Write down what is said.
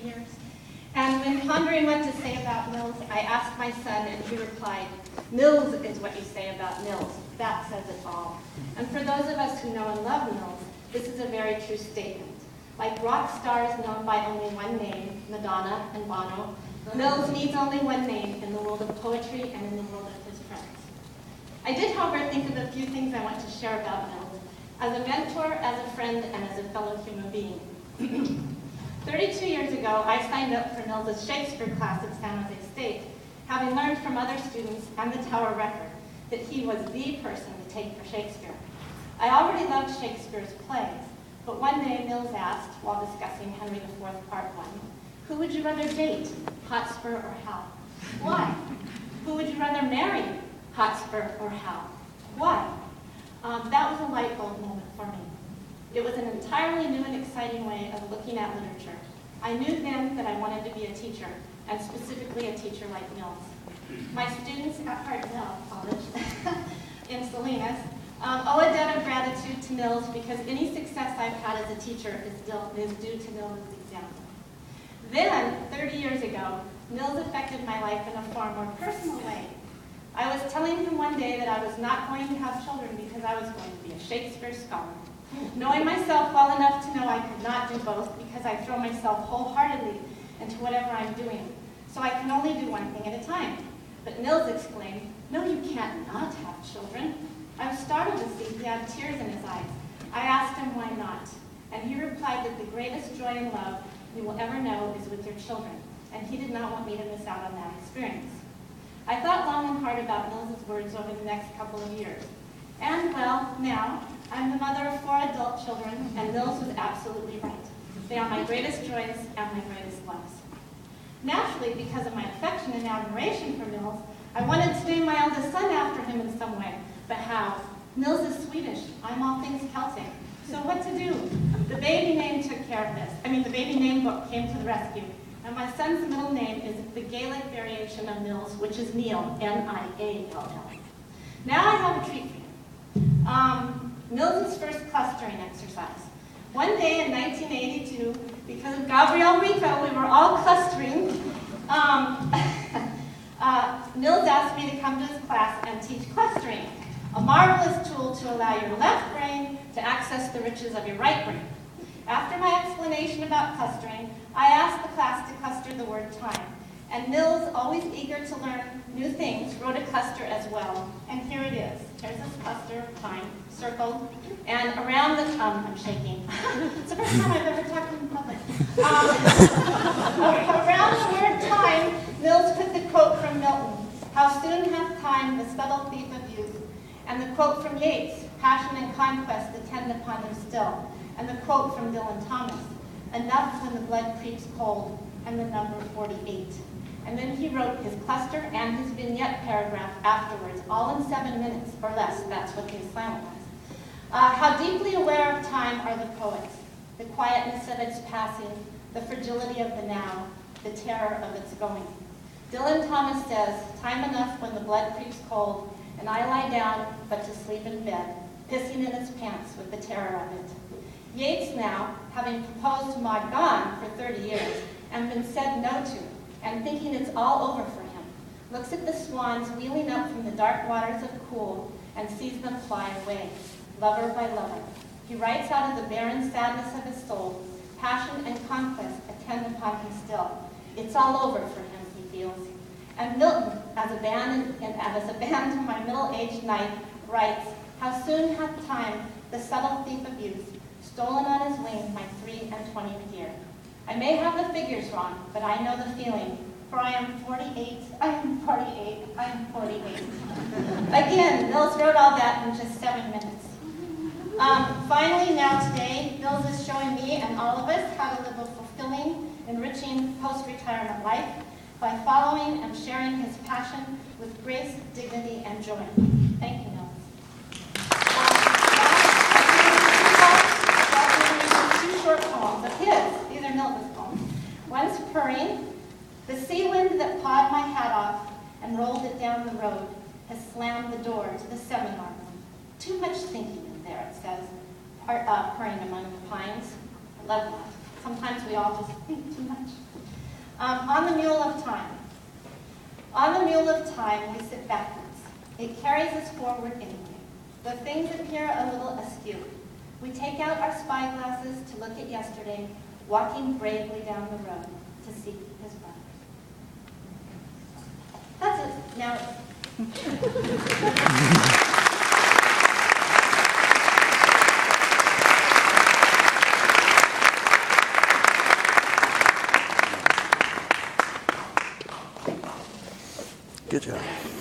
years. And when pondering what to say about Nils, I asked my son, and he replied, "Nils is what you say about Nils. That says it all." And for those of us who know and love Nils, this is a very true statement. Like rock stars known by only one name, Madonna and Bono, Nils needs only one name in the world of poetry and in the world of his friends. I did, however, think of a few things I want to share about Nils, as a mentor, as a friend, and as a fellow human being. 32 years ago, I signed up for Nils' Shakespeare class at San Jose State, having learned from other students and the Tower record that he was the person to take for Shakespeare. I already loved Shakespeare's plays, but one day Nils asked, while discussing Henry IV Part 1, "Who would you rather date, Hotspur or Hal? Why? Who would you rather marry, Hotspur or Hal? Why?" That was a light bulb moment for me. It was an entirely new and exciting way of looking at literature. I knew then that I wanted to be a teacher, and specifically a teacher like Nils. My students at Hartnell College in Salinas owe a debt of gratitude to Nils because any success I've had as a teacher is due to Nils' example. Then, 30 years ago, Nils affected my life in a far more personal way. I was telling him one day that I was not going to have children because I was going to be a Shakespeare scholar. Knowing myself well enough to know I could not do both because I throw myself wholeheartedly into whatever I'm doing, so I can only do one thing at a time. But Nils exclaimed, "No, you can't not have children." I was startled to see he had tears in his eyes. I asked him why not, and he replied that the greatest joy and love you will ever know is with your children, and he did not want me to miss out on that experience. I thought long and hard about Nils' words over the next couple of years. And, well, now, I'm the mother of 4 adult children, and Nils was absolutely right. They are my greatest joys and my greatest loves. Naturally, because of my affection and admiration for Nils, I wanted to name my eldest son after him in some way. But how? Nils is Swedish. I'm all things Celtic. So what to do? The baby name took care of this. The baby name book came to the rescue. And my son's middle name is the Gaelic variation of Nils, which is Neil, N-I-A-L-L. Now I have a treat for you. Nils' first clustering exercise. One day in 1982, because of Gabriel Rico, we were all clustering. Nils asked me to come to his class and teach clustering, a marvelous tool to allow your left brain to access the riches of your right brain. After my explanation about clustering, I asked the class to cluster the word time. And Nils, always eager to learn new things, wrote a cluster as well. And here it is. Here's this cluster of time, circled. And around the I'm shaking. It's the first time I've ever talked in public. Around the word time, Nils put the quote from Milton, "How soon hath time, the subtle thief of youth," and the quote from Yeats, "Passion and conquest attend upon him still," and the quote from Dylan Thomas, "Enough when the blood creeps cold," and the number 48. And then he wrote his cluster and his vignette paragraph afterwards, all in 7 minutes or less. That's what the assignment was. How deeply aware of time are the poets, the quietness of its passing, the fragility of the now, the terror of its going. Dylan Thomas says, "Time enough when the blood creeps cold, and I lie down but to sleep in bed, pissing in his pants with the terror of it." Yeats now, having proposed Maud Gonne for 30 years and been said no to, and thinking it's all over for him, looks at the swans wheeling up from the dark waters of Cool and sees them fly away, lover by lover. He writes out of the barren sadness of his soul, "Passion and conquest attend upon him still." It's all over for him, he feels. And Milton, as a band to my middle-aged knight, writes, "How soon hath time, the subtle thief of youth, stolen on his wing my 23 year." I may have the figures wrong, but I know the feeling, for I am 48, I am 48, I am 48. Again, Nils wrote all that in just 7 minutes. Finally, now today, Nils is showing me and all of us how to live a fulfilling, enriching post-retirement life by following and sharing his passion with grace, dignity, and joy. Thank you, Nils. Two short poems of his. These are Nils' poems. One's purring. "The sea wind that pawed my hat off and rolled it down the road has slammed the door to the seminar room. Too much thinking in there," it says, purring among the pines. I love that. sometimes we all just think too much. On the mule of time. On the mule of time, we sit backwards. It carries us forward anyway. Though things appear a little askew, we take out our spyglasses to look at yesterday, walking bravely down the road to seek his brother. That's it. Now Good job.